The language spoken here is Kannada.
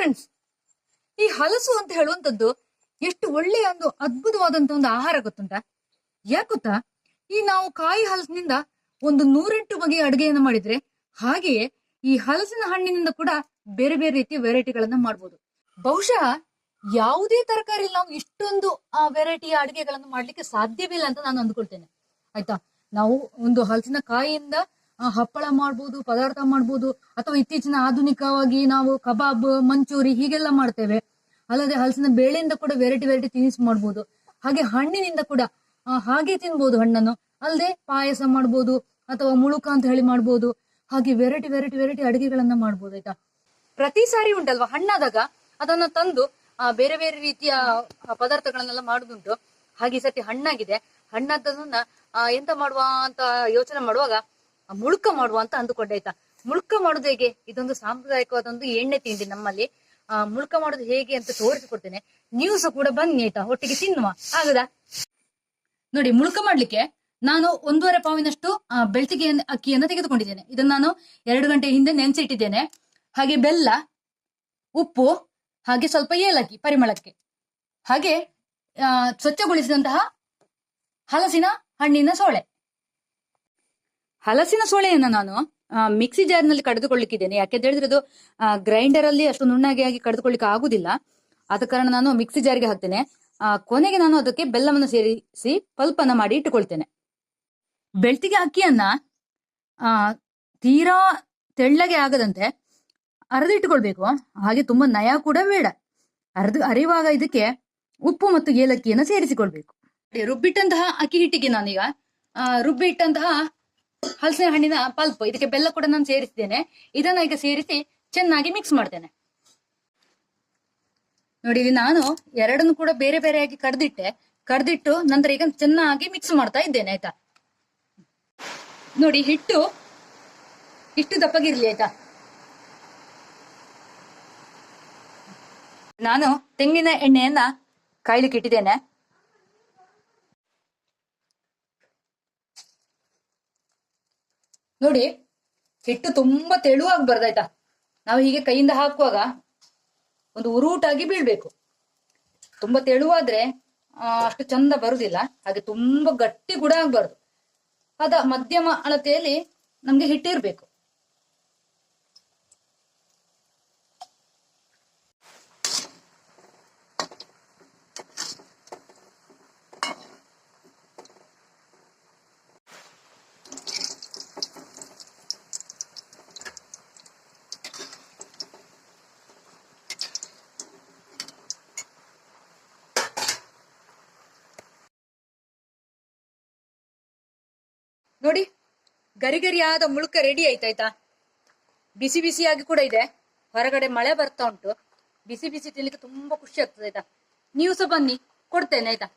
ಫ್ರೆಂಡ್ಸ್, ಈ ಹಲಸು ಅಂತ ಹೇಳುವಂತದ್ದು ಎಷ್ಟು ಒಳ್ಳೆಯ ಒಂದು ಅದ್ಭುತವಾದಂತ ಒಂದು ಆಹಾರ ಗೊತ್ತುಂಟಾ? ಯಾಕೆ ಗೊತ್ತಾ? ಈ ನಾವು ಕಾಯಿ ಹಲಸಿನಿಂದ ಒಂದು 108 ಬಗೆಯ ಅಡುಗೆಯನ್ನ ಮಾಡಿದ್ರೆ, ಹಾಗೆಯೇ ಈ ಹಲಸಿನ ಹಣ್ಣಿನಿಂದ ಕೂಡ ಬೇರೆ ಬೇರೆ ರೀತಿಯ ವೆರೈಟಿಗಳನ್ನ ಮಾಡ್ಬೋದು. ಬಹುಶಃ ಯಾವುದೇ ತರಕಾರಿ ನಾವು ಇಷ್ಟೊಂದು ವೆರೈಟಿಯ ಅಡುಗೆಗಳನ್ನು ಮಾಡ್ಲಿಕ್ಕೆ ಸಾಧ್ಯವಿಲ್ಲ ಅಂತ ನಾನು ಅಂದ್ಕೊಳ್ತೇನೆ. ಆಯ್ತಾ? ನಾವು ಒಂದು ಹಲಸಿನ ಕಾಯಿಯಿಂದ ಹಪ್ಪಳ ಮಾಡ್ಬೋದು, ಪದಾರ್ಥ ಮಾಡ್ಬೋದು, ಅಥವಾ ಇತ್ತೀಚಿನ ಆಧುನಿಕವಾಗಿ ನಾವು ಕಬಾಬ್, ಮಂಚೂರಿ ಹೀಗೆಲ್ಲ ಮಾಡ್ತೇವೆ. ಅಲ್ಲದೆ ಹಲಸಿನ ಬೇಳೆಯಿಂದ ಕೂಡ ವೆರೈಟಿ ವೆರೈಟಿ ತಿನಿಸು ಮಾಡ್ಬೋದು. ಹಾಗೆ ಹಣ್ಣಿನಿಂದ ಕೂಡ ಹಾಗೆ ತಿನ್ಬೋದು ಹಣ್ಣನ್ನು. ಅಲ್ಲದೆ ಪಾಯಸ ಮಾಡ್ಬೋದು, ಅಥವಾ ಮುಳುಕ ಅಂತ ಹೇಳಿ ಮಾಡ್ಬೋದು. ಹಾಗೆ ವೆರೈಟಿ ವೆರೈಟಿ ವೆರೈಟಿ ಅಡುಗೆಗಳನ್ನ ಮಾಡ್ಬೋದು. ಆಯ್ತಾ? ಪ್ರತಿ ಸಾರಿ ಉಂಟಲ್ವಾ, ಹಣ್ಣಾದಾಗ ಅದನ್ನ ತಂದು ಬೇರೆ ಬೇರೆ ರೀತಿಯ ಪದಾರ್ಥಗಳನ್ನೆಲ್ಲ ಮಾಡುದುಂಟು. ಹಾಗೆ ಈ ಸತಿ ಹಣ್ಣಾಗಿದೆ, ಹಣ್ಣಾದದನ್ನ ಎಂತ ಮಾಡುವ ಅಂತ ಯೋಚನೆ ಮಾಡುವಾಗ ಮುಳುಕ ಮಾಡುವ ಅಂತ ಅಂದುಕೊಂಡೆ. ಆಯ್ತಾ? ಮುಳುಕ ಮಾಡುದು ಹೇಗೆ? ಇದೊಂದು ಸಾಂಪ್ರದಾಯಿಕವಾದ ಒಂದು ಎಣ್ಣೆ ತಿಂಡಿ ನಮ್ಮಲ್ಲಿ. ಮುಳುಕ ಮಾಡುದು ಹೇಗೆ ಅಂತ ತೋರಿಸಿಕೊಡ್ತೇನೆ. ನೀವು ಸಹ ಕೂಡ ಬನ್ನಿ, ಆಯ್ತಾ? ಒಟ್ಟಿಗೆ ತಿನ್ನುವ, ಆಗದಾ? ನೋಡಿ, ಮುಳುಕ ಮಾಡ್ಲಿಕ್ಕೆ ನಾನು 1.5 ಪಾವಿನಷ್ಟು ಬೆಳ್ತಿಗೆ ಅಕ್ಕಿಯನ್ನು ತೆಗೆದುಕೊಂಡಿದ್ದೇನೆ. ಇದನ್ನು ನಾನು 2 ಗಂಟೆ ಹಿಂದೆ ನೆನೆಸಿಟ್ಟಿದ್ದೇನೆ. ಹಾಗೆ ಬೆಲ್ಲ, ಉಪ್ಪು, ಹಾಗೆ ಸ್ವಲ್ಪ ಏಲಕ್ಕಿ ಪರಿಮಳಕ್ಕೆ, ಹಾಗೆ ಸ್ವಚ್ಛಗೊಳಿಸಿದಂತಹ ಹಲಸಿನ ಹಣ್ಣಿನ ಸೋಳೆ. ಹಲಸಿನ ಸೋಳೆಯನ್ನ ನಾನು ಮಿಕ್ಸಿ ಜಾರ್ನಲ್ಲಿ ಕಡಿದುಕೊಳ್ಳಿಕ್ಕಿದ್ದೇನೆ. ಯಾಕೆಂತ ಹೇಳಿದ್ರೆ ಅದು ಗ್ರೈಂಡರ್ ಅಲ್ಲಿ ಅಷ್ಟು ನುಣ್ಣಗೆ ಆಗಿ ಕಡಿದುಕೊಳ್ಳಿಕ್ಕೆ ಆಗುದಿಲ್ಲ. ಆದ ಕಾರಣ ನಾನು ಮಿಕ್ಸಿ ಜಾರ್ಗೆ ಹಾಕ್ತೇನೆ. ಕೊನೆಗೆ ನಾನು ಅದಕ್ಕೆ ಬೆಲ್ಲವನ್ನು ಸೇರಿಸಿ ಪಲ್ಪನ್ನ ಮಾಡಿ ಇಟ್ಟುಕೊಳ್ತೇನೆ. ಬೆಳ್ತಿಗೆ ಅಕ್ಕಿಯನ್ನ ತೀರಾ ತೆಳ್ಳಗೆ ಆಗದಂತೆ ಅರೆದಿಟ್ಟುಕೊಳ್ಬೇಕು. ಹಾಗೆ ತುಂಬಾ ನಯ ಕೂಡ ಬೇಡ. ಅರಿವಾಗ ಇದಕ್ಕೆ ಉಪ್ಪು ಮತ್ತು ಏಲಕ್ಕಿಯನ್ನು ಸೇರಿಸಿಕೊಳ್ಬೇಕು. ರುಬ್ಬಿಟ್ಟಂತಹ ಅಕ್ಕಿ ಹಿಟ್ಟಿಗೆ ನಾನೀಗ ರುಬ್ಬಿಟ್ಟಂತಹ ಹಲಸಿನ ಹಣ್ಣಿನ ಪಲ್ಪ್, ಇದಕ್ಕೆ ಬೆಲ್ಲ ಕೂಡ ನಾನು ಸೇರಿಸಿದ್ದೇನೆ. ಇದನ್ನ ಈಗ ಸೇರಿಸಿ ಚೆನ್ನಾಗಿ ಮಿಕ್ಸ್ ಮಾಡ್ತೇನೆ. ನೋಡಿ, ಇಲ್ಲಿ ನಾನು ಎರಡನ್ನು ಕೂಡ ಬೇರೆ ಬೇರೆಯಾಗಿ ಕಡ್ದಿಟ್ಟು ನಂತರ ಈಗ ಚೆನ್ನಾಗಿ ಮಿಕ್ಸ್ ಮಾಡ್ತಾ ಇದ್ದೇನೆ. ಆಯ್ತಾ? ನೋಡಿ, ಹಿಟ್ಟು ಇಷ್ಟು ದಪ್ಪಗಿರ್ಲಿ. ಆಯ್ತಾ? ನಾನು ತೆಂಗಿನ ಎಣ್ಣೆಯನ್ನ ಕಾಯ್ಲಿಕ್ಕೆ ಇಟ್ಟಿದ್ದೇನೆ. ನೋಡಿ, ಹಿಟ್ಟು ತುಂಬಾ ತೆಳುವಾಗಬಾರ್ದು. ಆಯ್ತಾ? ನಾವು ಹೀಗೆ ಕೈಯಿಂದ ಹಾಕುವಾಗ ಒಂದು ಉರುಟಾಗಿ ಬೀಳ್ಬೇಕು. ತುಂಬಾ ತೆಳುವಾದ್ರೆ ಅಷ್ಟು ಚಂದ ಬರುದಿಲ್ಲ. ಹಾಗೆ ತುಂಬಾ ಗಟ್ಟಿ ಕೂಡ ಆಗ್ಬಾರ್ದು. ಮಧ್ಯಮ ಅಳತೆಯಲ್ಲಿ ನಮ್ಗೆ ಹಿಟ್ಟಿರ್ಬೇಕು. ನೋಡಿ, ಗರಿ ಗರಿಯಾದ ಮುಳುಕ ರೆಡಿ ಆಯ್ತಾಯ್ತಾ? ಬಿಸಿ ಬಿಸಿಯಾಗಿ ಕೂಡ ಇದೆ. ಹೊರಗಡೆ ಮಳೆ ಬರ್ತಾ ಉಂಟು. ಬಿಸಿ ಬಿಸಿ ತಿನ್ಲಿಕ್ಕೆ ತುಂಬಾ ಖುಷಿ ಆಗ್ತದೆ. ಆಯ್ತಾ? ನೀವು ಸಹ ಬನ್ನಿ, ಕೊಡ್ತೇನೆ. ಆಯ್ತಾ?